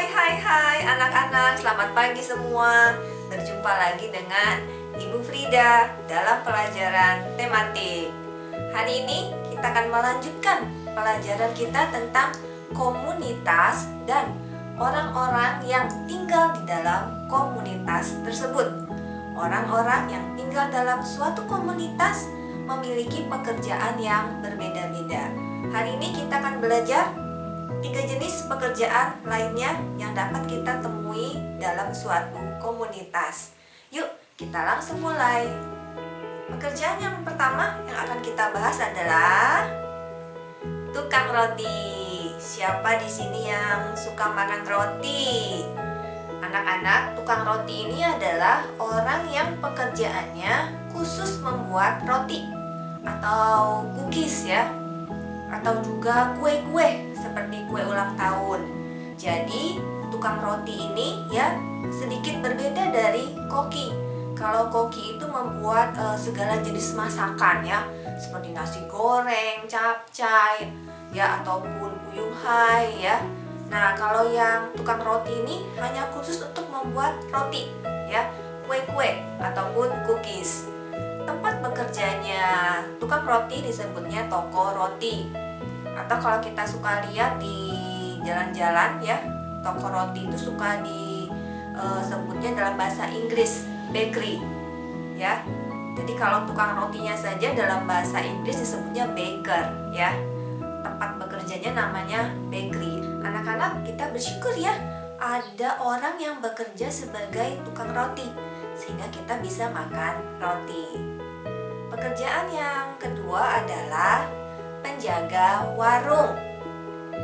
Hai anak-anak, selamat pagi semua. Berjumpa lagi dengan Ibu Frida dalam pelajaran tematik. Hari ini kita akan melanjutkan pelajaran kita tentang komunitas dan orang-orang yang tinggal di dalam komunitas tersebut. Orang-orang yang tinggal dalam suatu komunitas memiliki pekerjaan yang berbeda-beda. Hari ini kita akan belajar 3 jenis pekerjaan lainnya yang dapat kita temui dalam suatu komunitas. Yuk, kita langsung mulai. Pekerjaan yang pertama yang akan kita bahas adalah tukang roti. Siapa di sini yang suka makan roti? Anak-anak, tukang roti ini adalah orang yang pekerjaannya khusus membuat roti atau cookies ya, atau juga kue-kue seperti kue ulang tahun. Jadi tukang roti ini ya sedikit berbeda dari koki. Kalau koki itu membuat segala jenis masakan ya, seperti nasi goreng, capcay ya, ataupun puyuh hai ya. Nah, kalau yang tukang roti ini hanya khusus untuk membuat roti ya, kue-kue ataupun cookies. Tempat bekerjanya tukang roti disebutnya toko roti. Atau kalau kita suka lihat di jalan-jalan ya, toko roti itu suka disebutnya dalam bahasa Inggris bakery ya. Jadi kalau tukang rotinya saja dalam bahasa Inggris disebutnya baker ya. Tempat bekerjanya namanya bakery. Anak-anak, kita bersyukur ya ada orang yang bekerja sebagai tukang roti sehingga kita bisa makan roti. Pekerjaan yang kedua adalah penjaga warung.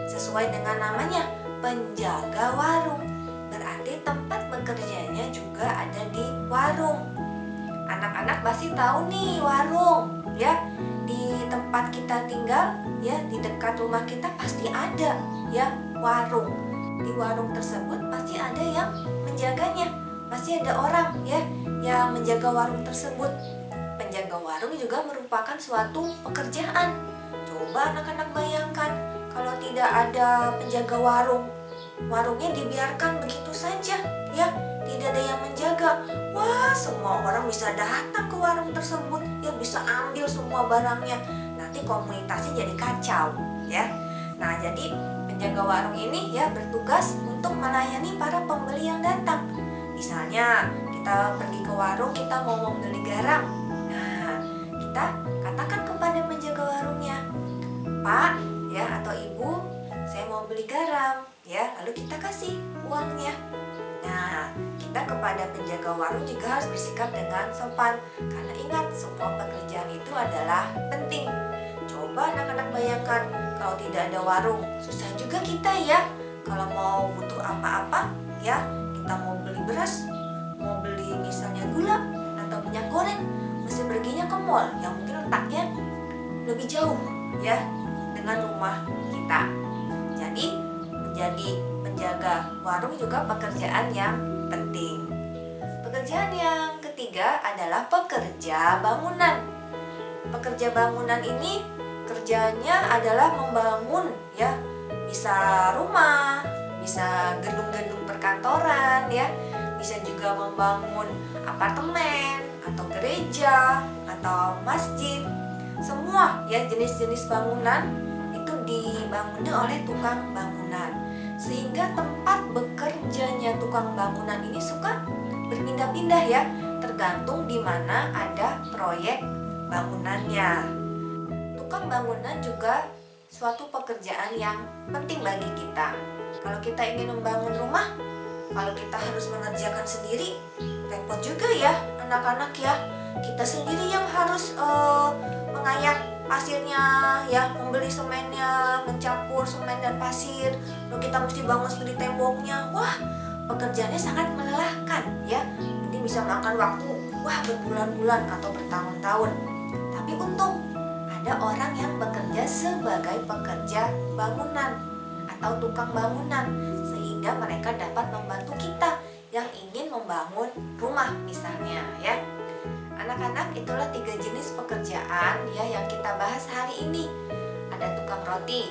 Sesuai dengan namanya, penjaga warung. Berarti tempat bekerjanya juga ada di warung. Anak-anak pasti tahu nih warung ya. Di tempat kita tinggal ya, di dekat rumah kita pasti ada ya warung. Di warung tersebut pasti ada yang menjaganya. Pasti ada orang ya yang menjaga warung tersebut. Penjaga warung juga merupakan suatu pekerjaan. Coba anak-anak bayangkan kalau tidak ada penjaga warung, warungnya dibiarkan begitu saja ya, tidak ada yang menjaga. Wah, semua orang bisa datang ke warung tersebut ya, bisa ambil semua barangnya. Nanti komunitasnya jadi kacau ya. Nah, jadi penjaga warung ini ya bertugas untuk melayani para pembeli yang datang. Misalnya kita pergi ke warung, kita mau membeli garam. Nah, kita katakan kepada penjaga warungnya, Pak ya atau Ibu, saya mau beli garam ya, lalu kita kasih uangnya. Nah, kita kepada penjaga warung juga harus bersikap dengan sopan, karena ingat, semua pekerjaan itu adalah penting. Coba anak-anak bayangkan kalau tidak ada warung, susah juga kita ya. Kalau mau butuh apa-apa ya, kita mau beli beras, mau beli misalnya gula atau minyak goreng, mesti perginya ke mall yang mungkin letaknya lebih jauh ya dengan rumah kita. Jadi menjadi penjaga warung juga pekerjaan yang penting. Pekerjaan yang ketiga adalah pekerja bangunan. Pekerja bangunan ini kerjanya adalah membangun ya, bisa rumah, bisa gedung-gedung perkantoran ya, bisa juga membangun apartemen atau gereja atau masjid. Semua ya jenis-jenis bangunan itu dibangunnya oleh tukang bangunan. Sehingga tempat bekerjanya tukang bangunan ini suka berpindah-pindah ya, tergantung di mana ada proyek bangunannya. Tukang bangunan juga suatu pekerjaan yang penting bagi kita. Kalau kita ingin membangun rumah, kalau kita harus mengerjakan sendiri, repot juga ya anak-anak ya. Kita sendiri yang harus mengayak pasirnya ya, membeli semennya, mencampur semen dan pasir, lalu kita mesti bangun sendiri temboknya. Wah, pekerjaannya sangat melelahkan ya. Mungkin bisa makan waktu berbulan-bulan atau bertahun-tahun. Tapi untung ada orang yang bekerja sebagai pekerja bangunan atau tukang bangunan, sehingga mereka dapat membantu kita yang ingin membangun rumah misalnya ya. Anak-anak, itulah 3 jenis pekerjaan ya yang kita bahas hari ini. Ada tukang roti,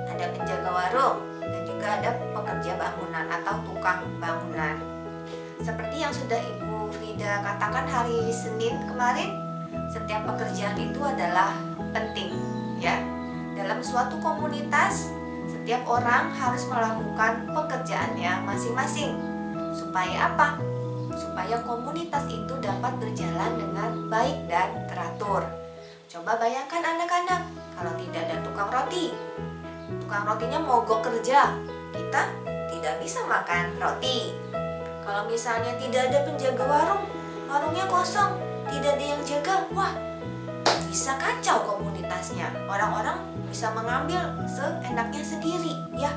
ada penjaga warung, dan juga ada pekerja bangunan atau tukang bangunan. Seperti yang sudah Ibu Frida katakan hari Senin kemarin, setiap pekerjaan itu adalah penting, ya. Dalam suatu komunitas, setiap orang harus melakukan pekerjaannya masing-masing. Supaya apa? Supaya komunitas itu dapat berjalan dengan baik dan teratur. Coba bayangkan anak-anak, kalau tidak ada tukang roti, tukang rotinya mogok kerja, kita tidak bisa makan roti. Kalau misalnya tidak ada penjaga warung, warungnya kosong, tidak ada yang jaga, wah, bisa kacau komunitasnya. Orang-orang bisa mengambil seenaknya sendiri, ya.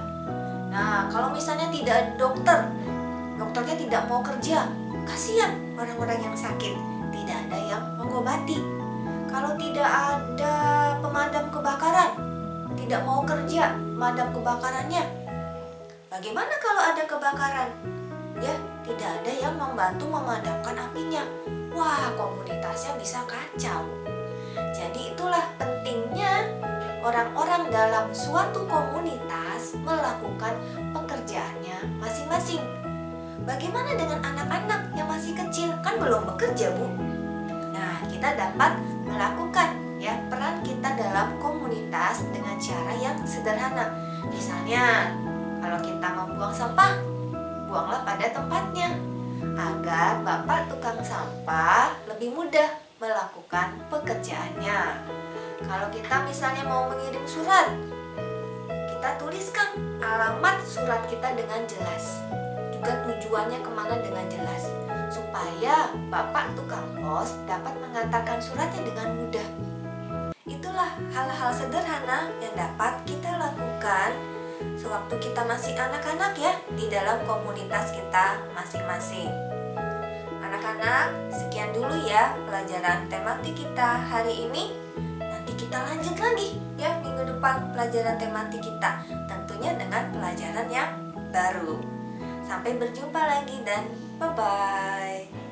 Nah, kalau misalnya tidak ada dokter, dokternya tidak mau kerja, kasihan orang-orang yang sakit, tidak ada yang mengobati. Kalau tidak ada pemadam kebakaran, tidak mau kerja pemadam kebakarannya, bagaimana kalau ada kebakaran? Ya, tidak ada yang membantu memadamkan apinya. Wah, komunitasnya bisa kacau. Jadi itulah pentingnya orang-orang dalam suatu komunitas melakukan pekerjaannya masing-masing. Bagaimana dengan anak-anak yang masih kecil? Kan belum bekerja, Bu. Nah, kita dapat melakukan ya peran kita dalam komunitas dengan cara yang sederhana. Misalnya, kalau kita membuang sampah, buanglah pada tempatnya agar Bapak tukang sampah lebih mudah melakukan pekerjaannya. Kalau kita misalnya mau mengirim surat, kita tuliskan alamat surat kita dengan jelas, juga tujuannya kemana dengan jelas, supaya Bapak tukang pos dapat mengantarkan suratnya dengan mudah. Itulah hal-hal sederhana yang dapat kita lakukan sewaktu kita masih anak-anak ya, di dalam komunitas kita masing-masing. Anak-anak, sekian dulu ya pelajaran tematik kita hari ini. Nanti kita lanjut lagi ya minggu depan pelajaran tematik kita, tentunya dengan pelajaran yang baru. Sampai berjumpa lagi dan bye-bye.